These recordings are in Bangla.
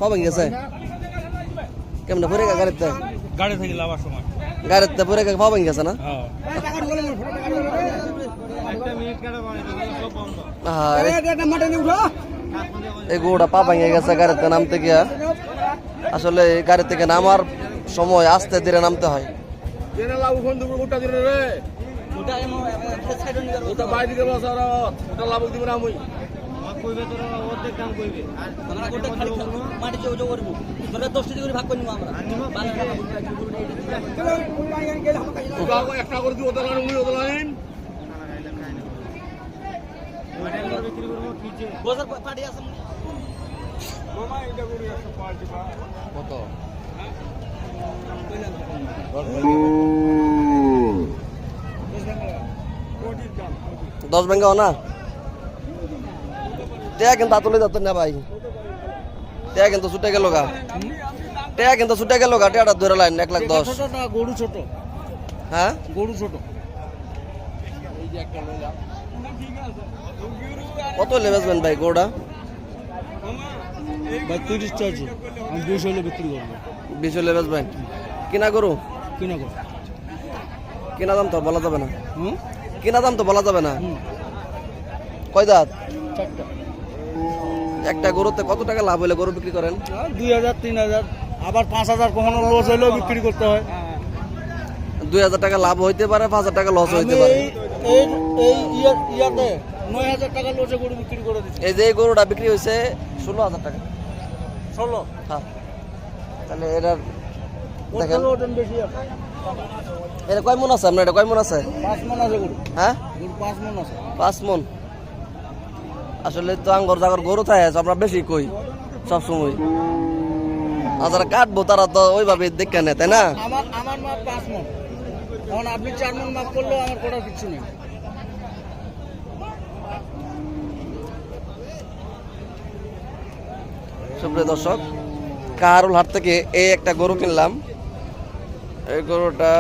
পাবেন গেছে কেমন পরে গাড়িতে গাড়ি থেকে লাভার সময় গাড়িতে পরে পাবেন গেছে না এই গরুটা পা ভেঙে গেছে গাড়িতে নামতে গিয়া আসলে গাড়ি থেকে নামার সময় আস্তে ধীরে নামতে হয় কত 10 ভেঙ্গাও না টেয়া কিন্তু আতলে যাতেন না ভাই টেয়া কিন্তু ছুটে গেল গা টেয়াটা ধরে লাইন 1,10,000 গরু ছোট হ্যাঁ গরু ছোট কত লেবেসবেন ভাই গরুটা ভাই 30 চাইছি আমি 20 হলে বিক্রি করব 20 লেবেসবেন কিনা গরু কিনা দাম তো বলা যাবে না কিনা দাম তো বলা যাবে না কয় দাঁত একটা গরুতে কত টাকা লাভ হলে গরু বিক্রি করেন 2,000 3,000 আবার 5,000 কখনো লস হলেও বিক্রি করতে হয় 2,000 টাকা লাভ হইতে পারে 5,000 টাকা লস হইতে পারে এই ইয়াতে 9,000 টাকা লসে গরু বিক্রি করে দিচ্ছি এই যে গরুটা বিক্রি হয়েছে 16,000 টাকা 16 হ্যাঁ তাহলে এটার দেখেন ওজন বেশি আছে এটা কয় মন আছে আপনার এটা কয় মন আছে 5 মন আছে গরু হ্যাঁ গরু 5 মন আছে 5 মন আসলে তো আঙ্গর জাগর গরু থাকে আমরা বেশি কই সব সময় আর যারা কাটবো তারা তো ওইভাবে দেখে নেয় তাই না আমার মাপ 5 মন এখন আপনি 4 মন মাপ করলেও আমার করার কিছু নেই সুপ্রিয় দর্শক কাহারুল হাট থেকে এই একটা গরু কিনলাম এই গরুটা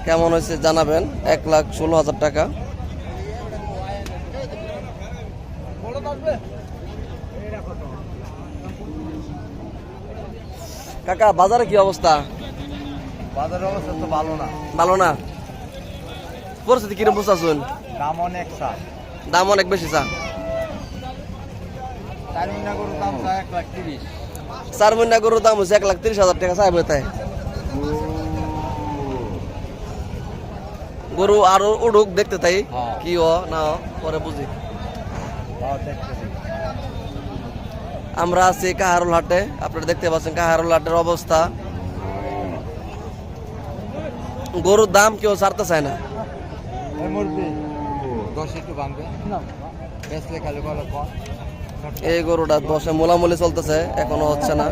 কেমন হয়েছে জানাবেন 1,16,000 টাকা কাকা বাজারে কি অবস্থা বাজারের অবস্থা তো ভালো না পরিস্থিতি কিরকম বুঝতেছুন দাম অনেক বেশি চা 4 মহিনা গরুর দাম হচ্ছে 1,30,000 টাকা চাইব তাই গরু আরো উড়ুক দেখতে তাই কি না পরে বুঝি আমরা আছি কাহারুল হাটে আপনারা দেখতে পাচ্ছেন কাহারুল হাটের অবস্থা গরুর দাম কেউ ছাড়তে চায় না এই গরুটা 10 মোলামুলি চলতেছে এখনো হচ্ছে না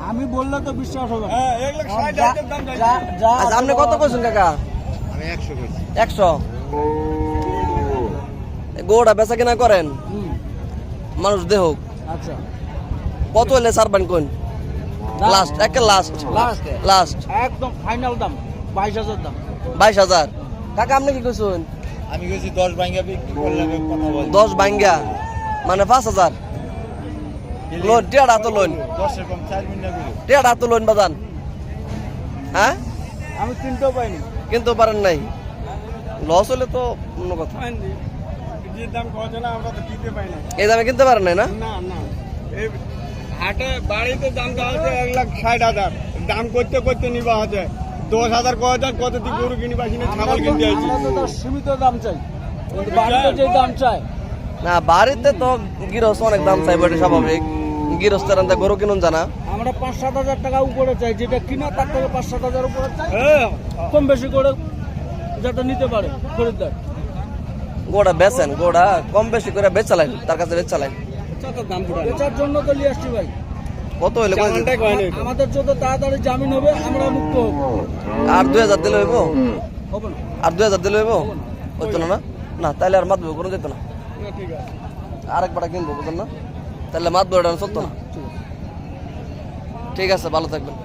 আমি বললে তো বিশ্বাস হবে আপনি কত কইছেন কাকা আমি 100 কইছি 100 গরুটা বেচা কিনা করেন মানুষ দেহ আচ্ছা কত হলে ছাড়বেন কোন লাস্ট একে লাস্ট একদম ফাইনাল দাম 22,000 দাম 22,000 কাকা আপনি কি কইছেন আমি কইছি 10 ভাঙ্গা বিক্রি করলাম কথা বল 10 ভাঙ্গা মানে 5,000 লোন টিয়াটা তো লোন 10 এর কম 4 মিনিট গেল টিয়াটা তো লোন বাজান হ্যাঁ আমি কিনতেও পাইনি কিন্তু পারেন নাই লস হলে তো অন্য কথা যে দাম কত না আমরা তো কিনতে পাই না এই দামে কিনতে পারেন নাই না না এই হাটে বাড়িতে দাম দেওয়া হচ্ছে 1,60,000 দাম করতে করতে নিবা হচ্ছে 10,000 কত দি গরু কিনি বাসি না ছাগল কিনতে আইছি আমরা তো সীমিত দাম চাই বাড়িতে যে দাম চাই না বাড়িতে তো গৃহস্থ অনেক দাম চাই বটে স্বাভাবিক গৃহস্থের আনতে গরু কিনুন জানা আমরা 5-7,000 টাকা উপরে চাই যেটা কিনা তার থেকে 5-7,000 উপরে চাই কম বেশি করে যাতে নিতে পারে খরিদ্দার গোড়া বেচেন গোড়া কম বেশি করে বেচালেন তার কাছে বেচালেন বেচার জন্য তো নিয়ে আসছি ভাই কত হইলে আমাদের যত তাড়াতাড়ি জামিন হবে আমরা মুক্ত হব আর 2,000 দিলে হইব হবে না আর 2,000 দিলে হইব হইতো না না তাহলে আর মাতবো কোনো যেত না ঠিক আছে আরেকবার কিনবো বুঝলেন না তাহলে মাতবো এটা চলতো না ঠিক আছে ভালো থাকবেন